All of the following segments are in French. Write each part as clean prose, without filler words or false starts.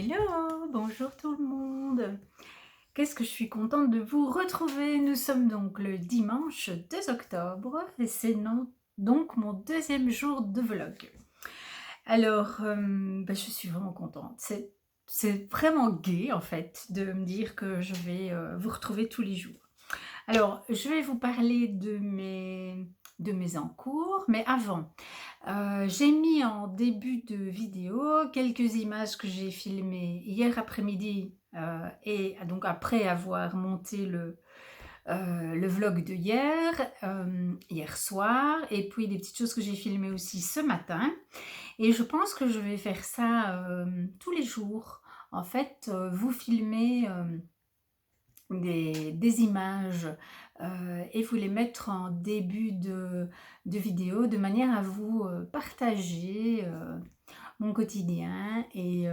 Hello, bonjour tout le monde. Qu'est-ce que je suis contente de vous retrouver. Nous sommes donc le dimanche 2 octobre et c'est donc mon deuxième jour de vlog. Alors, je suis vraiment contente. C'est vraiment gai en fait de me dire que je vais vous retrouver tous les jours. Alors, je vais vous parler de mes encours, mais avant, j'ai mis en début de vidéo quelques images que j'ai filmées hier après-midi, et donc après avoir monté le vlog de hier soir, et puis des petites choses que j'ai filmées aussi ce matin. Et je pense que je vais faire ça tous les jours. En fait, vous filmez des images et vous les mettre en début de vidéo de manière à vous partager mon quotidien et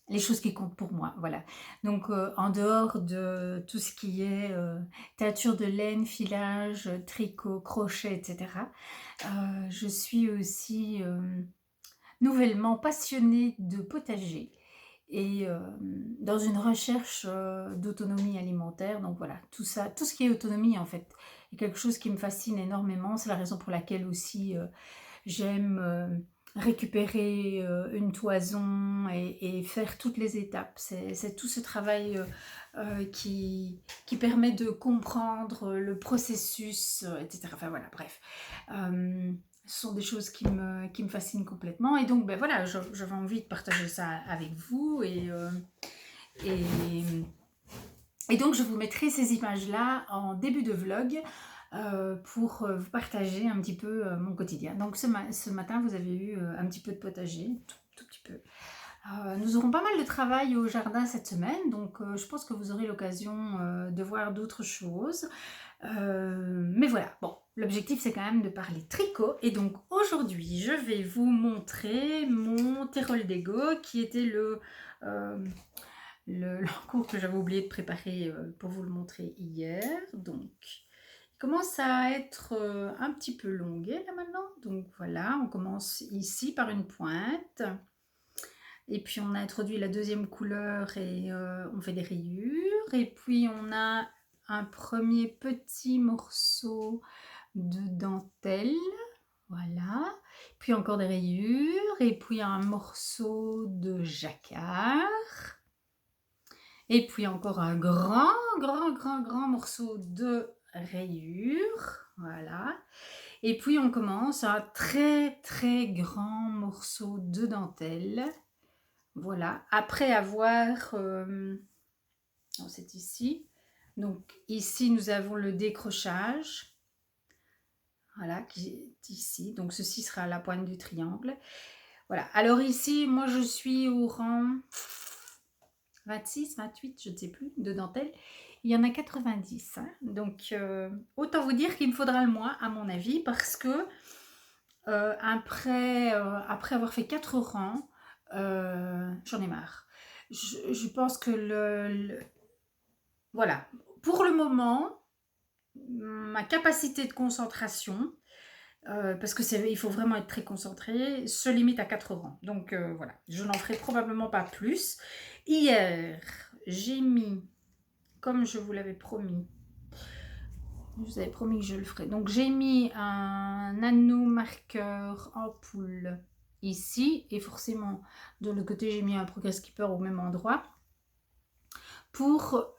les choses qui comptent pour moi, voilà. Donc en dehors de tout ce qui est teinture de laine, filage, tricot, crochet, etc. Je suis aussi nouvellement passionnée de potager et dans une recherche d'autonomie alimentaire. Donc voilà, tout ça, tout ce qui est autonomie en fait, est quelque chose qui me fascine énormément. C'est la raison pour laquelle aussi j'aime récupérer une toison et faire toutes les étapes. C'est tout ce travail qui permet de comprendre le processus, etc. Enfin voilà, bref. Ce sont des choses qui me fascinent complètement. Et donc, ben voilà, j'avais envie de partager ça avec vous. Et, et donc, je vous mettrai ces images-là en début de vlog pour vous partager un petit peu mon quotidien. Donc, ce matin, vous avez eu un petit peu de potager, tout petit peu. Nous aurons pas mal de travail au jardin cette semaine, donc je pense que vous aurez l'occasion de voir d'autres choses. Mais voilà, bon, l'objectif c'est quand même de parler tricot. Et donc aujourd'hui, je vais vous montrer mon Terol d'Ego qui était l'encours que j'avais oublié de préparer pour vous le montrer hier. Donc, il commence à être un petit peu longué là maintenant. Donc voilà, on commence ici par une pointe. Et puis on a introduit la deuxième couleur et on fait des rayures. Et puis on a un premier petit morceau de dentelle, voilà. Puis encore des rayures. Et puis un morceau de jacquard. Et puis encore un grand morceau de rayures, voilà. Et puis on commence un très grand morceau de dentelle. Voilà, après avoir, c'est ici, donc ici nous avons le décrochage, voilà, qui est ici, donc ceci sera la pointe du triangle. Voilà, alors ici, moi je suis au rang 26, 28, je ne sais plus, de dentelle. Il y en a 90, hein. Donc autant vous dire qu'il me faudra le moins à mon avis, parce que après avoir fait 4 rangs, j'en ai marre. Je pense que voilà, pour le moment, ma capacité de concentration, parce il faut vraiment être très concentré, se limite à 4 rangs. Donc voilà, je n'en ferai probablement pas plus. Hier, j'ai mis, comme je vous l'avais promis, je vous avais promis que je le ferais. Donc j'ai mis un anneau marqueur ampoule ici, et forcément de l'autre côté j'ai mis un progress keeper au même endroit pour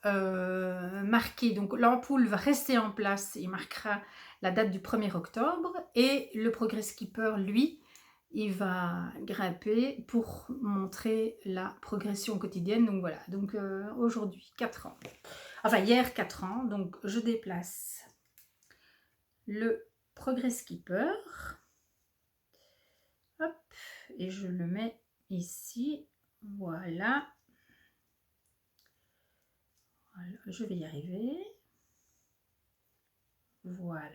marquer. Donc l'ampoule va rester en place, il marquera la date du 1er octobre, et le progress keeper, lui, il va grimper pour montrer la progression quotidienne. Donc voilà, donc aujourd'hui 4 ans, enfin hier 4 ans, donc je déplace le progress keeper, hop, et je le mets ici, voilà. Voilà, je vais y arriver, voilà.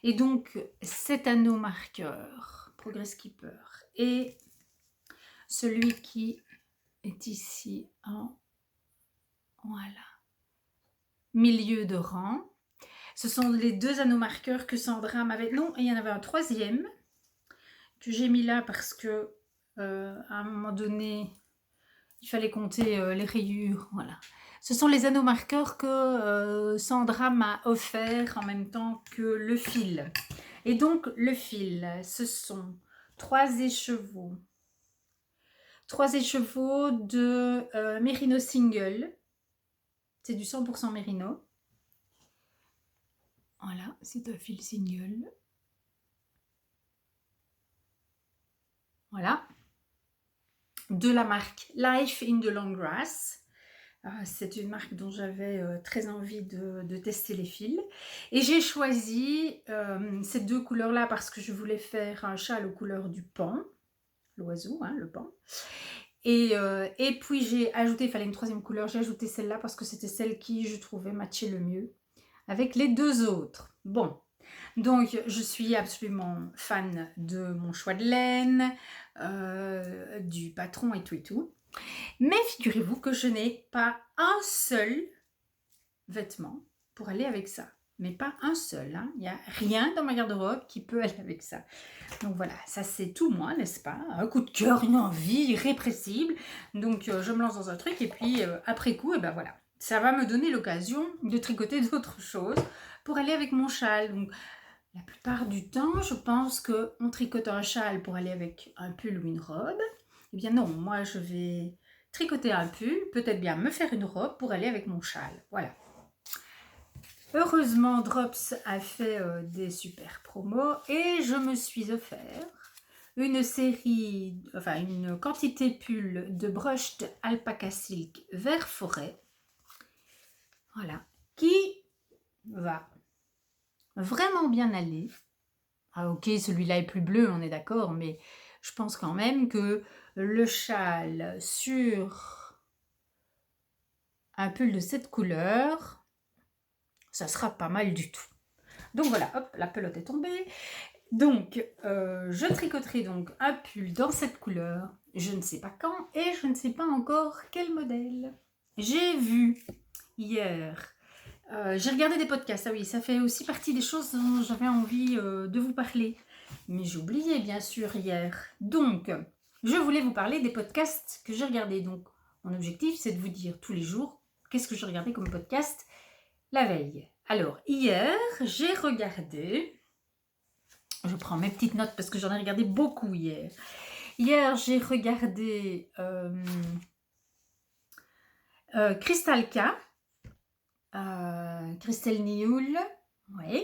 Et donc cet anneau marqueur progress keeper et celui qui est ici en, voilà, milieu de rang, ce sont les deux anneaux marqueurs que Sandra m'avait... Non, il y en avait un troisième que j'ai mis là parce que à un moment donné, Il fallait compter les rayures, voilà. Ce sont les anneaux marqueurs que Sandra m'a offert en même temps que le fil. Et donc le fil, ce sont 3 écheveaux. 3 écheveaux de Merino Single. C'est du 100% Merino. Voilà, c'est un fil single. Voilà. De la marque Life in the Long Grass. C'est une marque dont j'avais très envie de tester les fils. Et j'ai choisi ces 2 couleurs-là parce que je voulais faire un châle aux couleurs du paon, l'oiseau, hein, le paon. Et puis j'ai ajouté, il fallait une 3e couleur, j'ai ajouté celle-là parce que c'était celle qui, je trouvais, matchait le mieux avec les 2 autres. Bon, donc je suis absolument fan de mon choix de laine, du patron et tout et tout. Mais figurez-vous que je n'ai pas un seul vêtement pour aller avec ça. Mais pas un seul. Hein. Il n'y a rien dans ma garde-robe qui peut aller avec ça. Donc voilà, ça c'est tout moi, n'est-ce pas? Un coup de cœur, une envie irrépressible. Donc je me lance dans un truc et puis après coup, et ben voilà. Ça va me donner l'occasion de tricoter d'autres choses pour aller avec mon châle. Donc la plupart du temps, je pense qu'on tricote un châle pour aller avec un pull ou une robe. Eh bien non, moi je vais tricoter un pull, peut-être bien me faire une robe pour aller avec mon châle. Voilà. Heureusement, Drops a fait des super promos et je me suis offert une série, enfin une quantité pull de brushed alpaca silk vert forêt. Voilà. Qui va vraiment bien aller. Ah ok, celui-là est plus bleu, on est d'accord, mais je pense quand même que le châle sur un pull de cette couleur, ça sera pas mal du tout. Donc voilà, hop, la pelote est tombée. Donc, je tricoterai donc un pull dans cette couleur, je ne sais pas quand, et je ne sais pas encore quel modèle. J'ai vu hier, j'ai regardé des podcasts, ah oui, ça fait aussi partie des choses dont j'avais envie de vous parler. Mais j'ai oublié, bien sûr, hier. Donc, je voulais vous parler des podcasts que j'ai regardés. Donc, mon objectif, c'est de vous dire tous les jours qu'est-ce que j'ai regardé comme podcast la veille. Alors, hier, j'ai regardé... Je prends mes petites notes parce que j'en ai regardé beaucoup hier. Hier, j'ai regardé Crystal K, Christelle Nioul, oui.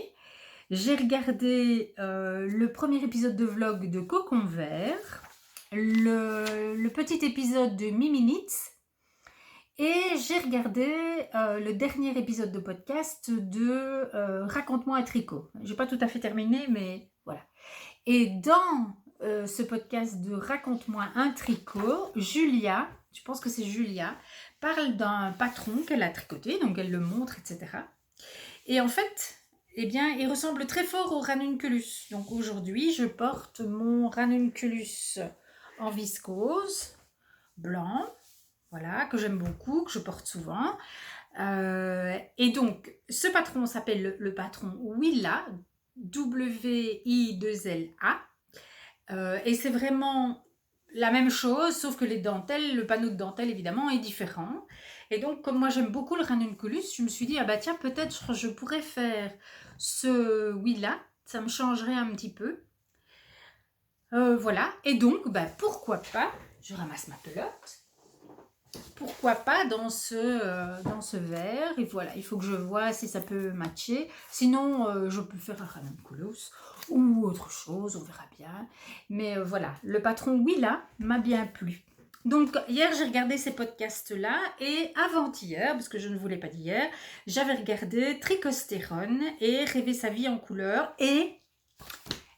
J'ai regardé le premier épisode de vlog de Cocon Vert, le petit épisode de Miminitz, et j'ai regardé le dernier épisode de podcast de Raconte-moi un tricot. J'ai pas tout à fait terminé, mais voilà. Et dans ce podcast de Raconte-moi un tricot, Julia, je pense que c'est Julia, parle d'un patron qu'elle a tricoté, donc elle le montre, etc. Et en fait, eh bien, il ressemble très fort au ranunculus. Donc aujourd'hui, je porte mon ranunculus en viscose, blanc, voilà, que j'aime beaucoup, que je porte souvent. Et donc, ce patron s'appelle le patron Willa, W-I-2-L-A. Et c'est vraiment la même chose, sauf que les dentelles, le panneau de dentelle évidemment est différent. Et donc, comme moi j'aime beaucoup le ranunculus, je me suis dit, ah bah tiens, peut-être je pourrais faire ce Willa, ça me changerait un petit peu. Voilà, et donc, bah, pourquoi pas, je ramasse ma pelote. Pourquoi pas dans ce verre, et voilà, il faut que je vois si ça peut matcher. Sinon, je peux faire un ranunculus ou autre chose, on verra bien. Mais voilà, le patron Willa m'a bien plu. Donc hier, j'ai regardé ces podcasts-là, et avant-hier, parce que je ne vous l'ai pas dit hier, j'avais regardé Tricostérone et Rêver sa vie en couleur, et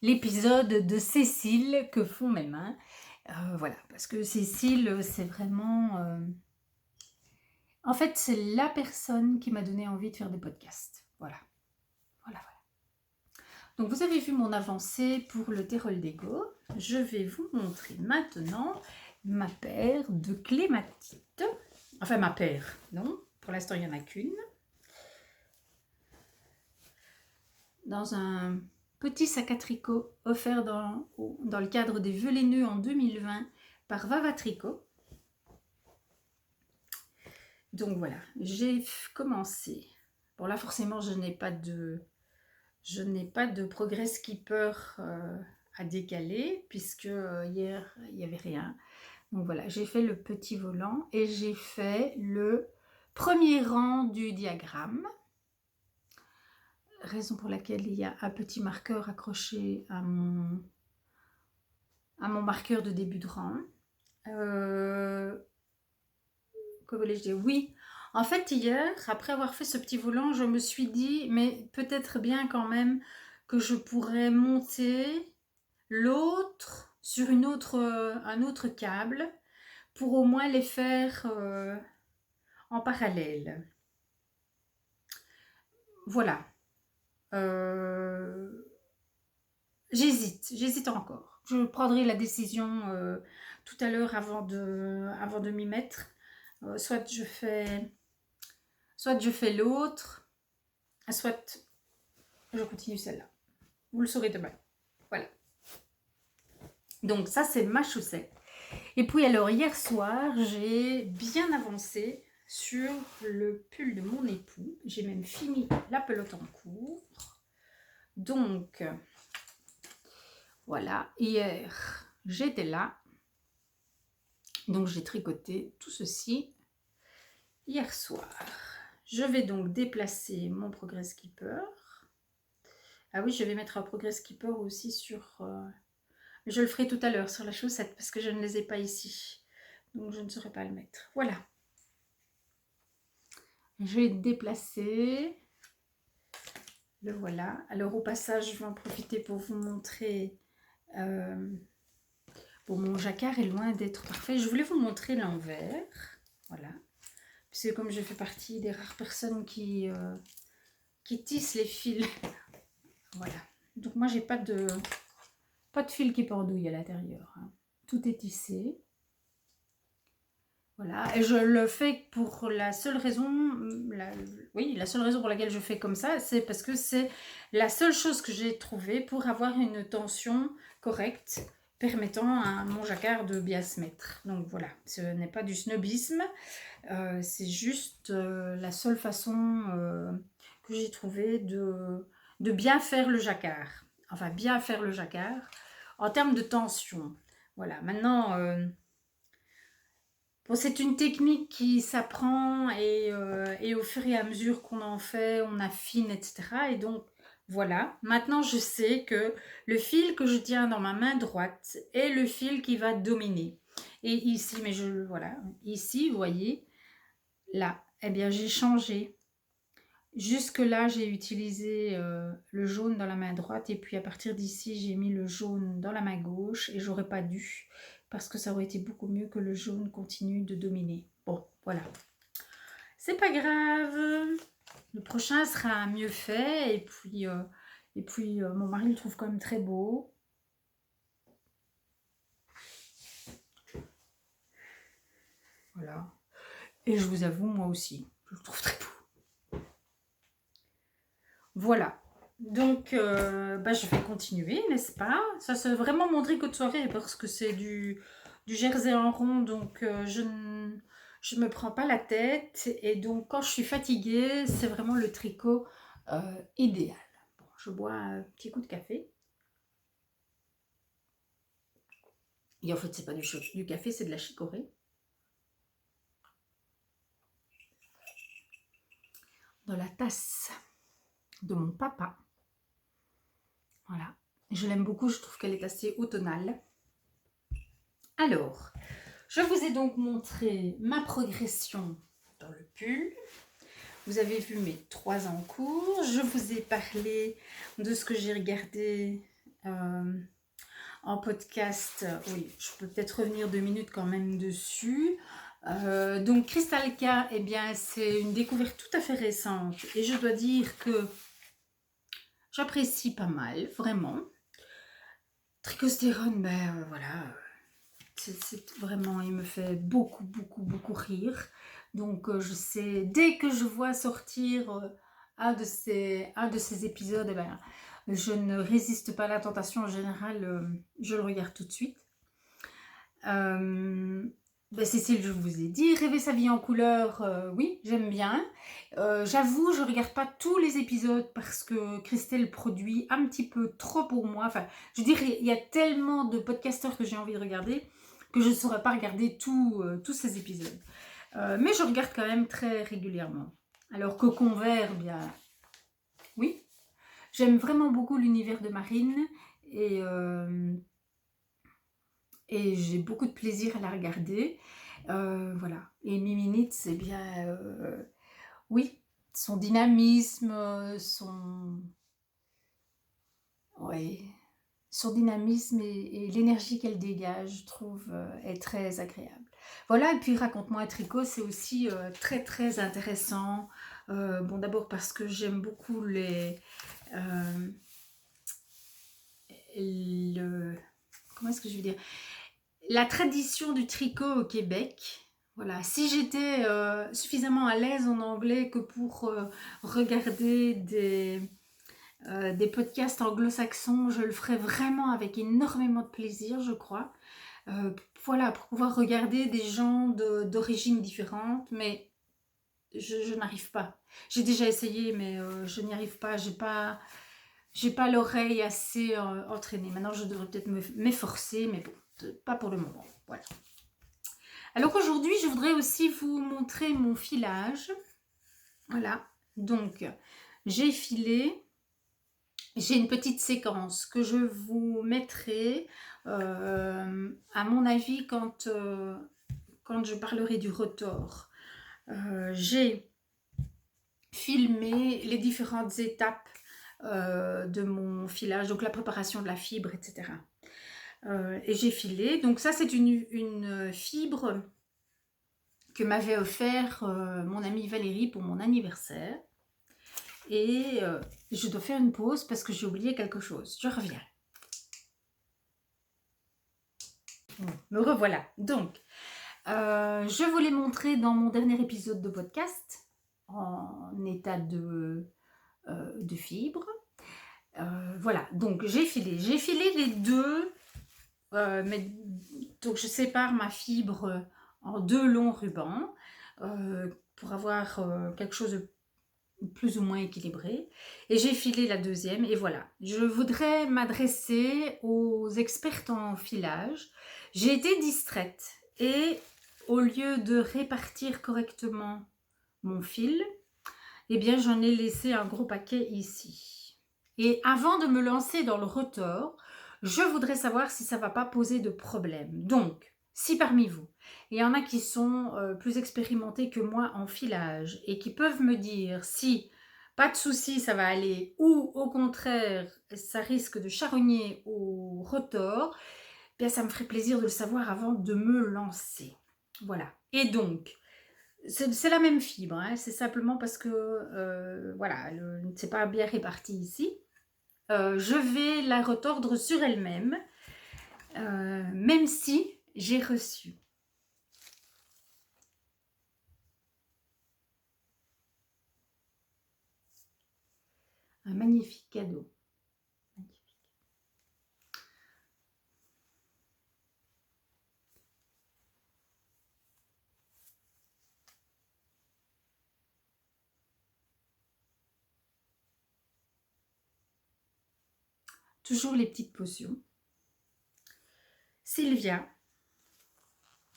l'épisode de Cécile que font mes mains. Voilà, parce que Cécile, c'est vraiment... En fait, c'est la personne qui m'a donné envie de faire des podcasts. Voilà. Voilà, voilà. Donc, vous avez vu mon avancée pour le Terol d'Ego. Je vais vous montrer maintenant ma paire de clématites. Enfin, ma paire, non. Pour l'instant, il n'y en a qu'une. Dans un petit sac à tricot offert dans le cadre des Vœux les Nœuds en 2020 par Vava Tricot. Donc voilà, j'ai commencé. Bon là forcément je n'ai pas de Progress Keeper à décaler puisque hier il n'y avait rien. Donc voilà, j'ai fait le petit volant et j'ai fait le premier rang du diagramme. Raison pour laquelle il y a un petit marqueur accroché à mon marqueur de début de rang. Comment voulais-je dire? Oui, en fait hier, après avoir fait ce petit volant, je me suis dit, mais peut-être bien quand même que je pourrais monter l'autre sur un autre câble pour au moins les faire en parallèle. Voilà. J'hésite encore. Je prendrai la décision tout à l'heure avant de m'y mettre. Soit je fais l'autre, soit je continue celle-là. Vous le saurez demain. Voilà. Donc ça, c'est ma chaussette. Et puis alors, hier soir, j'ai bien avancé sur le pull de mon époux. J'ai même fini la pelote en cours. Donc, voilà. Hier, j'étais là. Donc, j'ai tricoté tout ceci hier soir. Je vais donc déplacer mon Progress Keeper. Ah oui, je vais mettre un Progress Keeper aussi sur... je le ferai tout à l'heure sur la chaussette parce que je ne les ai pas ici. Donc, je ne saurais pas le mettre. Voilà. Je vais déplacer. Le voilà. Alors, au passage, je vais en profiter pour vous montrer... bon, mon jacquard est loin d'être parfait. Je voulais vous montrer l'envers. Voilà. Puisque comme je fais partie des rares personnes qui tissent les fils. Voilà. Donc moi, j'ai pas de fil qui pendouille à l'intérieur. Hein. Tout est tissé. Voilà. Et je le fais pour la seule raison... la seule raison pour laquelle je fais comme ça, c'est parce que c'est la seule chose que j'ai trouvée pour avoir une tension correcte permettant à mon jacquard de bien se mettre. Donc voilà, ce n'est pas du snobisme, c'est juste la seule façon que j'ai trouvé de bien faire le jacquard. Enfin, bien faire le jacquard en termes de tension. Voilà, maintenant, bon, c'est une technique qui s'apprend et au fur et à mesure qu'on en fait, on affine, etc. Et donc, voilà, maintenant je sais que le fil que je tiens dans ma main droite est le fil qui va dominer. Et ici, voilà, ici, vous voyez, là, eh bien j'ai changé. Jusque là, j'ai utilisé le jaune dans la main droite et puis à partir d'ici, j'ai mis le jaune dans la main gauche et j'aurais pas dû parce que ça aurait été beaucoup mieux que le jaune continue de dominer. Bon, voilà. C'est pas grave. Le prochain sera mieux fait et puis mon mari le trouve quand même très beau. Voilà. Et je vous avoue, moi aussi, je le trouve très beau. Voilà. Donc, je vais continuer, n'est-ce pas? Ça, c'est vraiment mon tricot de soirée parce que c'est du jersey en rond, donc je ne me prends pas la tête. Et donc, quand je suis fatiguée, c'est vraiment le tricot idéal. Bon, je bois un petit coup de café. Et en fait, c'est pas du café, c'est de la chicorée. Dans la tasse de mon papa. Voilà. Je l'aime beaucoup, je trouve qu'elle est assez automnale. Alors, je vous ai donc montré ma progression dans le pull. Vous avez vu mes 3 en cours. Je vous ai parlé de ce que j'ai regardé en podcast. Oui, je peux peut-être revenir 2 minutes quand même dessus. Donc Krystalka, eh bien, c'est une découverte tout à fait récente. Et je dois dire que j'apprécie pas mal, vraiment. Tricostérone, voilà, c'est vraiment, il me fait beaucoup, beaucoup, beaucoup rire. Donc, je sais, dès que je vois sortir un de ces épisodes, je ne résiste pas à la tentation. En général, je le regarde tout de suite. Ben, Cécile, je vous ai dit, rêver sa vie en couleur, oui, j'aime bien. J'avoue, je regarde pas tous les épisodes parce que Christelle produit un petit peu trop pour moi. Enfin, je dirais, il y a tellement de podcasteurs que j'ai envie de regarder que je ne saurais pas regarder tous ces épisodes. Mais je regarde quand même très régulièrement. Alors, Cocon Vert, bien, oui. J'aime vraiment beaucoup l'univers de Marine et, euh, et j'ai beaucoup de plaisir à la regarder. Voilà. Et Miminitz, c'est bien, oui, son dynamisme, ouais, son dynamisme et l'énergie qu'elle dégage, je trouve, est très agréable. Voilà, et puis Raconte-moi un tricot, c'est aussi très très intéressant. Bon, d'abord parce que j'aime beaucoup euh, le, comment est-ce que je vais dire, la tradition du tricot au Québec. Voilà, si j'étais suffisamment à l'aise en anglais que pour regarder des podcasts anglo-saxons, je le ferais vraiment avec énormément de plaisir, je crois. Voilà, pour pouvoir regarder des gens d'origines différentes, mais je n'arrive pas. J'ai déjà essayé, mais je n'y arrive pas. J'ai pas l'oreille assez entraînée. Maintenant, je devrais peut-être m'efforcer, mais bon, pas pour le moment. Voilà. Alors aujourd'hui, je voudrais aussi vous montrer mon filage. Voilà. Donc, j'ai filé. J'ai une petite séquence que je vous mettrai, à mon avis, quand je parlerai du rotor. J'ai filmé les différentes étapes de mon filage, donc la préparation de la fibre, etc. Et j'ai filé. Donc ça, c'est une fibre que m'avait offert mon amie Valérie pour mon anniversaire. Et je dois faire une pause parce que j'ai oublié quelque chose. Je reviens. Bon, me revoilà. Donc, je vous l'ai montré dans mon dernier épisode de podcast en état de fibre. Voilà, donc j'ai filé. J'ai filé les deux. Donc je sépare ma fibre en deux longs rubans pour avoir quelque chose de plus ou moins équilibré. Et j'ai filé la deuxième et voilà. Je voudrais m'adresser aux expertes en filage. J'ai été distraite et au lieu de répartir correctement mon fil, eh bien j'en ai laissé un gros paquet ici. Et avant de me lancer dans le rotor, je voudrais savoir si ça ne va pas poser de problème. Donc, si parmi vous, il y en a qui sont plus expérimentés que moi en filage et qui peuvent me dire si pas de souci, ça va aller, ou au contraire, ça risque de charogner au rotor, eh bien ça me ferait plaisir de le savoir avant de me lancer. Voilà. Et donc, c'est la même fibre, hein, c'est simplement parce que voilà, c'est pas bien réparti ici. Je vais la retordre sur elle-même, même si j'ai reçu un magnifique cadeau. Magnifique. Toujours les petites potions. Sylvia.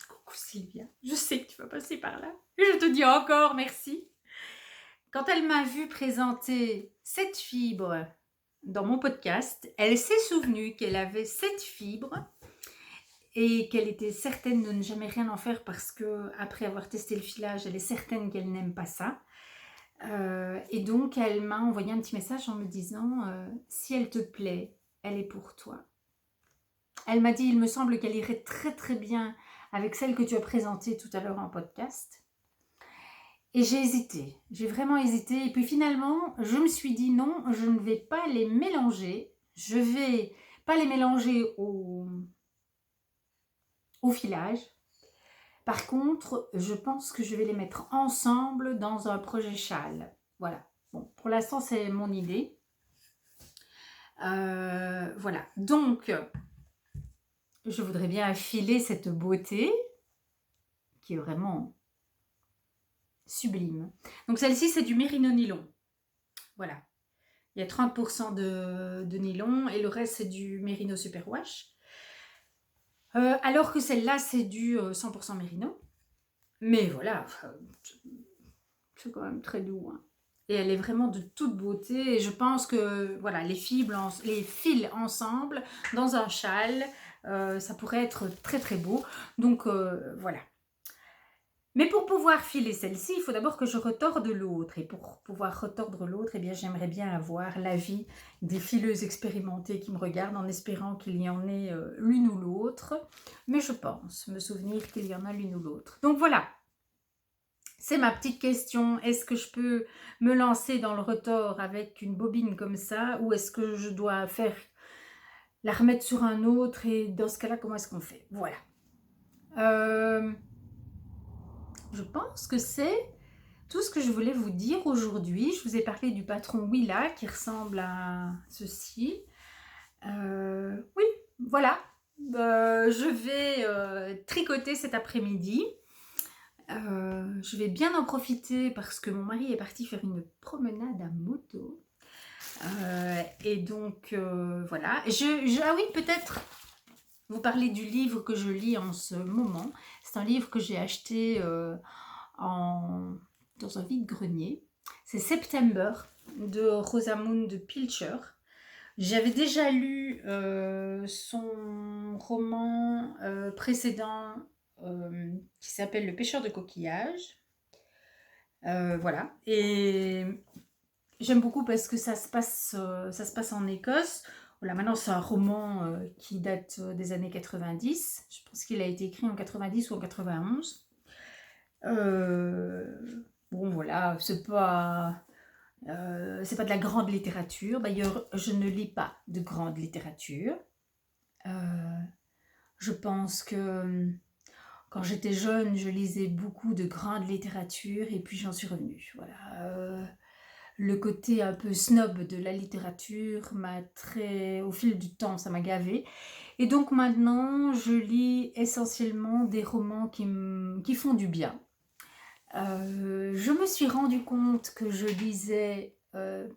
Coucou Sylvia, je sais que tu vas passer par là. Et je te dis encore merci. Quand elle m'a vu présenter cette fibre dans mon podcast, elle s'est souvenue qu'elle avait cette fibre et qu'elle était certaine de ne jamais rien en faire parce que après avoir testé le filage, elle est certaine qu'elle n'aime pas ça. Et donc elle m'a envoyé un petit message en me disant si elle te plaît, elle est pour toi. Elle m'a dit il me semble qu'elle irait très très bien avec celle que tu as présentée tout à l'heure en podcast. Et j'ai hésité, j'ai vraiment hésité. Et puis finalement, je me suis dit non, je ne vais pas les mélanger. Je vais pas les mélanger au filage. Par contre, je pense que je vais les mettre ensemble dans un projet châle. Voilà. Bon, pour l'instant, c'est mon idée. Voilà. Donc, je voudrais bien affiler cette beauté. qui est vraiment sublime. Donc celle-ci, c'est du mérino nylon. Voilà. Il y a 30% de nylon et le reste, c'est du mérino superwash. Alors que celle-là, c'est du 100% mérino. Mais voilà, c'est quand même très doux. Hein. Et elle est vraiment de toute beauté. Et je pense que voilà, les fils ensemble dans un châle, ça pourrait être très très beau. Donc voilà. Mais pour pouvoir filer celle-ci, il faut d'abord que je retorde l'autre. Et pour pouvoir retordre l'autre, eh bien, j'aimerais bien avoir l'avis des fileuses expérimentées qui me regardent en espérant qu'il y en ait l'une ou l'autre. Mais je pense me souvenir qu'il y en a l'une ou l'autre. Donc voilà, c'est ma petite question. Est-ce que je peux me lancer dans le retord avec une bobine comme ça ou est-ce que je dois la remettre sur un autre et dans ce cas-là, comment est-ce qu'on fait? Voilà. Je pense que c'est tout ce que je voulais vous dire aujourd'hui. Je vous ai parlé du patron Willa qui ressemble à ceci. Oui, voilà. Je vais tricoter cet après-midi. Je vais bien en profiter parce que mon mari est parti faire une promenade à moto. Et donc, voilà. Ah oui, peut-être vous parler du livre que je lis en ce moment. C'est un livre que j'ai acheté dans un vide-grenier. C'est September de Rosamunde Pilcher. J'avais déjà lu son roman précédent qui s'appelle Le pêcheur de coquillages. Voilà. Et j'aime beaucoup parce que ça se passe en Écosse. Voilà, maintenant c'est un roman qui date des années 90. Je pense qu'il a été écrit en 90 ou en 91. Bon voilà, c'est pas de la grande littérature. D'ailleurs, je ne lis pas de grande littérature. Je pense que quand j'étais jeune, je lisais beaucoup de grande littérature et puis j'en suis revenue. Voilà. Le côté un peu snob de la littérature au fil du temps, ça m'a gavé. Et donc maintenant, je lis essentiellement des romans qui font du bien. Je me suis rendu compte que je lisais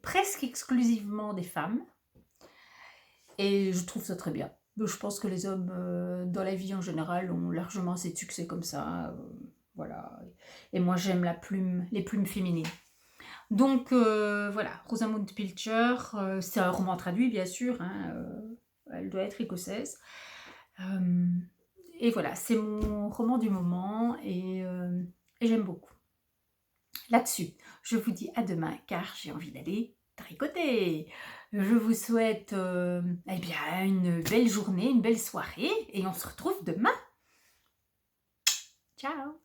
presque exclusivement des femmes. Et je trouve ça très bien. Je pense que les hommes, dans la vie en général, ont largement assez de succès comme ça. Voilà. Et moi, j'aime les plumes féminines. Donc voilà, Rosamunde Pilcher, c'est un roman traduit bien sûr, hein, elle doit être écossaise. Et voilà, c'est mon roman du moment et j'aime beaucoup. Là-dessus, je vous dis à demain car j'ai envie d'aller tricoter. Je vous souhaite eh bien, une belle journée, une belle soirée et on se retrouve demain. Ciao!